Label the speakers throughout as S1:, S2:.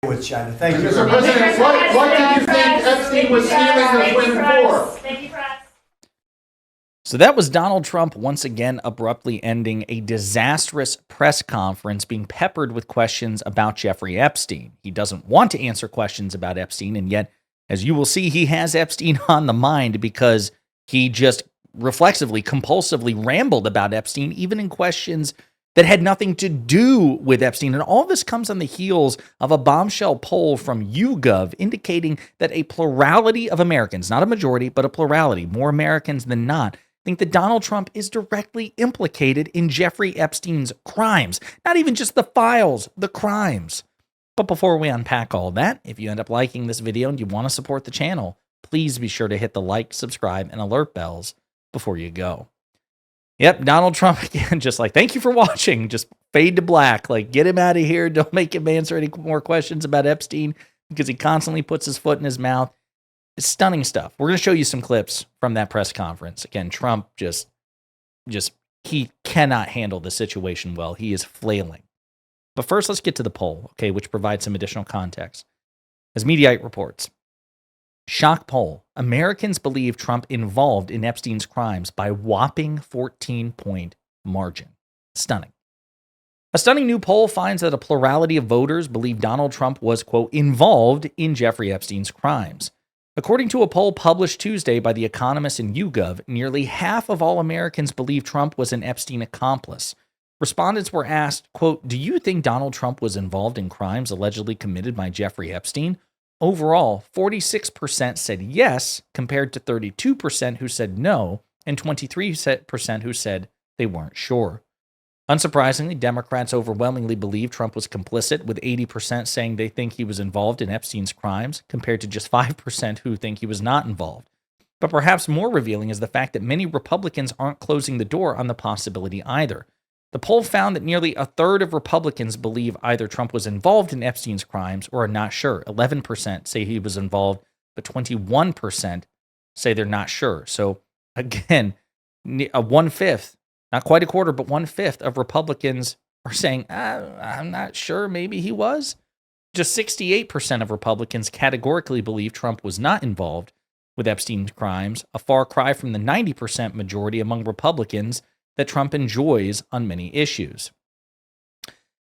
S1: with China. Thank you.
S2: Mr. President, what did you think Epstein was stealing the women for?
S3: Thank you, press.
S4: So that was Donald Trump once again abruptly ending a disastrous press conference being peppered with questions about Jeffrey Epstein. He doesn't want to answer questions about Epstein, and yet, as you will see, he has Epstein on the mind because he just reflexively, compulsively rambled about Epstein, even in questions that had nothing to do with Epstein. And all this comes on the heels of a bombshell poll from YouGov indicating that a plurality of Americans, not a majority, but a plurality, more Americans than not, think that Donald Trump is directly implicated in Jeffrey Epstein's crimes. Not even just the files, the crimes. But before we unpack all that, if you end up liking this video and you want to support the channel, please be sure to hit the like, subscribe, and alert bells before you go. Yep, Donald Trump again, just like, thank you for watching. Just fade to black. Like, get him out of here. Don't make him answer any more questions about Epstein because he constantly puts his foot in his mouth. It's stunning stuff. We're going to show you some clips from that press conference. Again, Trump just he cannot handle the situation well. He is flailing. But first, let's get to the poll, okay, which provides some additional context. As Mediaite reports, shock poll. Americans believe Trump involved in Epstein's crimes by whopping 14-point margin. Stunning. A stunning new poll finds that a plurality of voters believe Donald Trump was, quote, involved in Jeffrey Epstein's crimes. According to a poll published Tuesday by The Economist and YouGov, nearly half of all Americans believe Trump was an Epstein accomplice. Respondents were asked, quote, do you think Donald Trump was involved in crimes allegedly committed by Jeffrey Epstein? Overall, 46% said yes, compared to 32% who said no, and 23% who said they weren't sure. Unsurprisingly, Democrats overwhelmingly believe Trump was complicit, with 80% saying they think he was involved in Epstein's crimes, compared to just 5% who think he was not involved. But perhaps more revealing is the fact that many Republicans aren't closing the door on the possibility either. The poll found that nearly a third of Republicans believe either Trump was involved in Epstein's crimes or are not sure. 11% say he was involved, but 21% say they're not sure. So again, a one-fifth, not quite a quarter, but one-fifth of Republicans are saying, I'm not sure, maybe he was. Just 68% of Republicans categorically believe Trump was not involved with Epstein's crimes, a far cry from the 90% majority among Republicans that Trump enjoys on many issues.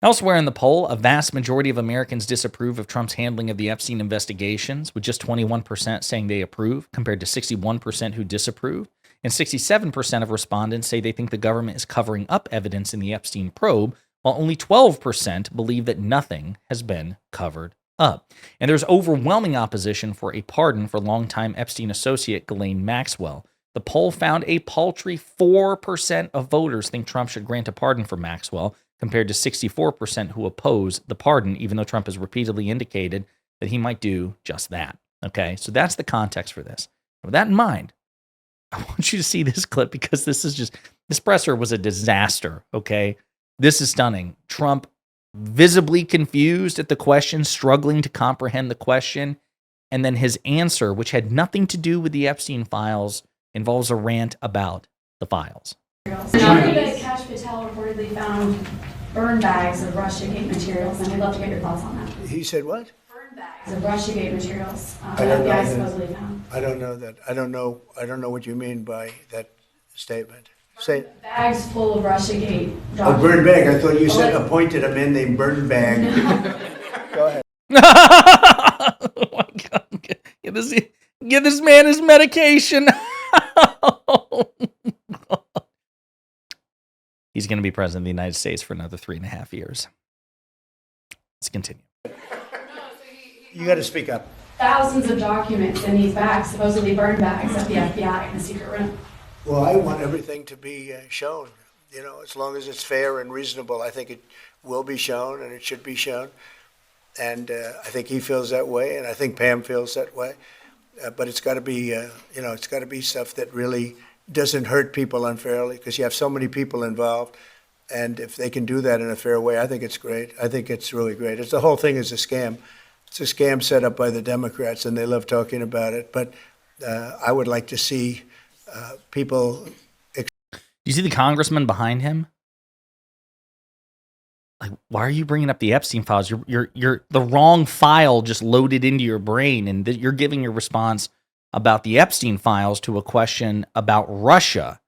S4: Elsewhere in the poll, a vast majority of Americans disapprove of Trump's handling of the Epstein investigations, with just 21% saying they approve, compared to 61% who disapprove, and 67% of respondents say they think the government is covering up evidence in the Epstein probe, while only 12% believe that nothing has been covered up. And there's overwhelming opposition for a pardon for longtime Epstein associate Ghislaine Maxwell. The poll found a paltry 4% of voters think Trump should grant a pardon for Maxwell, compared to 64% who oppose the pardon, even though Trump has repeatedly indicated that he might do just that. Okay, so that's the context for this. With that in mind, I want you to see this clip because this presser was a disaster, okay? This is stunning. Trump visibly confused at the question, struggling to comprehend the question, and then his answer, which had nothing to do with the Epstein files, involves a rant about the files.
S5: Cash Patel reportedly found burn bags of Russiagate materials, and we'd love to get your thoughts on that.
S1: He said what?
S5: Burn bags of Russiagate materials
S1: I don't know
S5: FBI
S1: that.
S5: supposedly found.
S1: I don't know that. I don't know what you mean by that statement. Say
S5: Bags full of Russiagate
S1: a
S5: documents.
S1: burn bag. I thought you said appointed a man named Burn Bag. Go ahead.
S4: Oh my God. Give this man his medication. He's going to be president of the United States for another 3.5 years. Let's continue.
S1: You got to speak up.
S5: Thousands of documents in these bags, supposedly burn bags at the FBI in the secret room.
S1: Well, I want everything to be shown. You know, as long as it's fair and reasonable, I think it will be shown and it should be shown. And I think he feels that way, and I think Pam feels that way. But it's got to be, it's got to be stuff that really doesn't hurt people unfairly, because you have so many people involved. And if they can do that in a fair way, I think it's great. I think it's really great. The whole thing is a scam. It's a scam set up by the Democrats, and they love talking about it. But I would like to see people.
S4: Do you see the congressman behind him? like, why are you bringing up the Epstein files? You're the wrong file just loaded into your brain, and you're giving your response about the Epstein files to a question about Russia,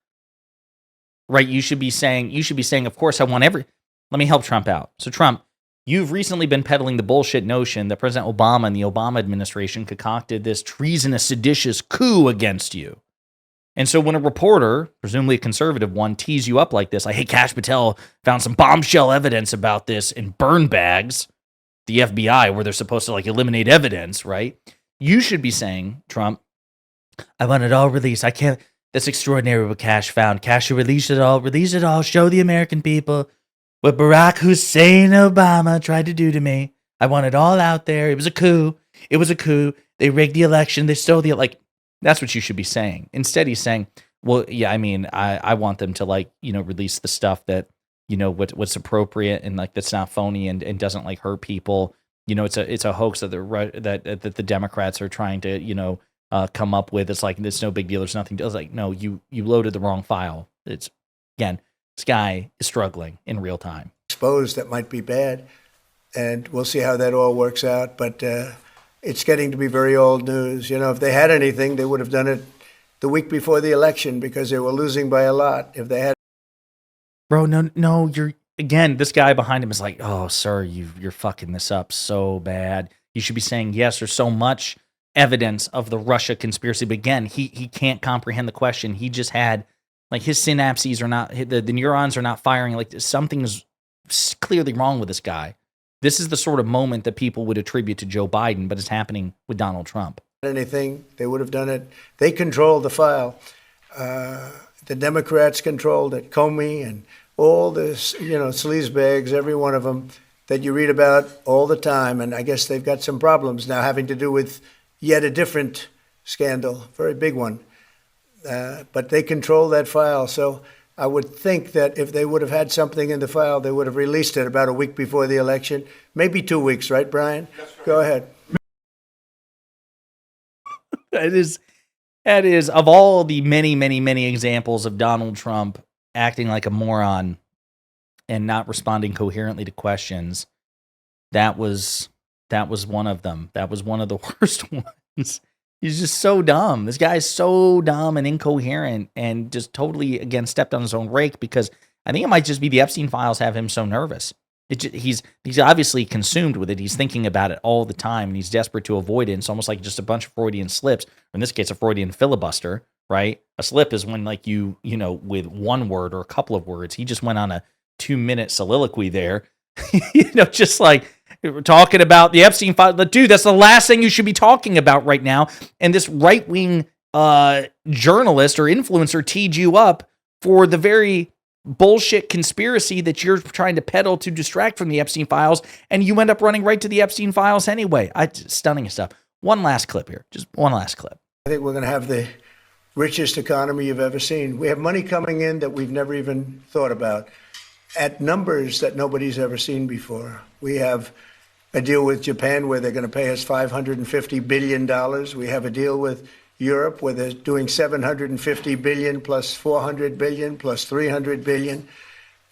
S4: right? You should be saying, of course, I want every. Let me help Trump out. So, Trump, you've recently been peddling the bullshit notion that President Obama and the Obama administration concocted this treasonous, seditious coup against you. And so when a reporter, presumably a conservative one, tees you up like this, like, hey, Kash Patel found some bombshell evidence about this in burn bags, the FBI, where they're supposed to like eliminate evidence, right? You should be saying, Trump, I want it all released. I can't, that's extraordinary what Kash found. Kash should release it all, show the American people what Barack Hussein Obama tried to do to me. I want it all out there. It was a coup. They rigged the election. They stole the, like, that's what you should be saying. Instead, he's saying, well, yeah, I mean, I want them to, like, you know, release the stuff that, you know, what's appropriate and, like, that's not phony and doesn't, like, hurt people. You know, it's a hoax that the Democrats are trying to, you know, come up with. It's like, it's no big deal. There's nothing. It's like, no, you loaded the wrong file. It's, again, this guy is struggling in real time.
S1: Exposed that might be bad, and we'll see how that all works out. But it's getting to be very old news. You know, if they had anything, they would have done it the week before the election because they were losing by a lot. If they had,
S4: bro, no, you're again. This guy behind him is like, oh, sir, you're fucking this up so bad. You should be saying yes. There's so much evidence of the Russia conspiracy, but again, he can't comprehend the question. He just had, like, his synapses are not, the neurons are not firing. Like, something's clearly wrong with this guy. This is the sort of moment that people would attribute to Joe Biden, but it's happening with Donald Trump.
S1: anything, they would have done it. They controlled the file. The Democrats controlled it. Comey and all this, you know, sleazebags, every one of them that you read about all the time. And I guess they've got some problems now having to do with yet a different scandal, very big one. But they control that file. So I would think that if they would have had something in the file, they would have released it about a week before the election, maybe 2 weeks, right, Brian? Yes, sir. Go ahead.
S4: That is of all the many examples of Donald Trump acting like a moron and not responding coherently to questions, that was one of them. That was one of the worst ones. He's just so dumb. This guy's so dumb and incoherent and just totally, again, stepped on his own rake because I think it might just be the Epstein files have him so nervous. He's obviously consumed with it. He's thinking about it all the time and he's desperate to avoid it. It's almost like just a bunch of Freudian slips, or in this case, a Freudian filibuster, right? A slip is when, like, you know, with one word or a couple of words, he just went on a 2-minute soliloquy there, you know, just like, we're talking about the Epstein file. Dude, that's the last thing you should be talking about right now. And this right-wing journalist or influencer teed you up for the very bullshit conspiracy that you're trying to peddle to distract from the Epstein files, and you end up running right to the Epstein files anyway. Stunning stuff. One last clip here. Just one last clip.
S1: I think we're going to have the richest economy you've ever seen. We have money coming in that we've never even thought about at numbers that nobody's ever seen before. We have a deal with Japan where they're going to pay us $550 billion. We have a deal with Europe where they're doing $750 billion plus $400 billion plus $300 billion.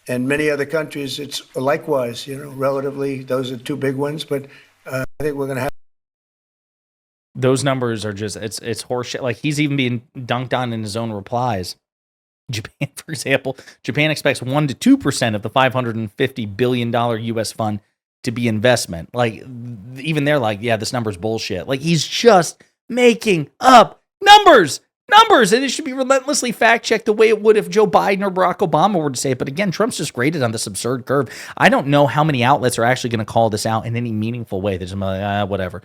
S1: And many other countries, it's likewise, you know, relatively, those are two big ones. But I think we're going to have.
S4: Those numbers are just, it's horseshit. Like, he's even being dunked on in his own replies. Japan, for example, Japan expects 1% to 2% of the $550 billion U.S. fund to be investment. Like, even they're like, yeah, this number's bullshit. Like, he's just making up numbers, and it should be relentlessly fact-checked the way it would if Joe Biden or Barack Obama were to say it. But again, Trump's just graded on this absurd curve. I don't know how many outlets are actually going to call this out in any meaningful way. They're just like, whatever.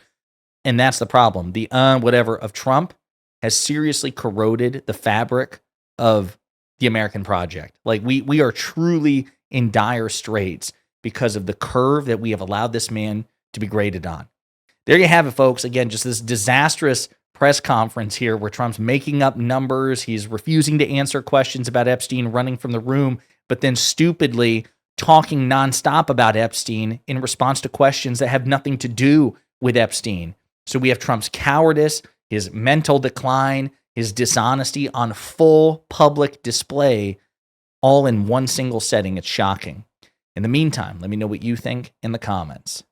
S4: And that's the problem. The whatever of Trump has seriously corroded the fabric of the American project. Like, we are truly in dire straits because of the curve that we have allowed this man to be graded on. There you have it, folks. Again, just this disastrous press conference here where Trump's making up numbers. He's refusing to answer questions about Epstein, running from the room, but then stupidly talking nonstop about Epstein in response to questions that have nothing to do with Epstein. So we have Trump's cowardice, his mental decline, his dishonesty on full public display, all in one single setting. It's shocking. In the meantime, let me know what you think in the comments.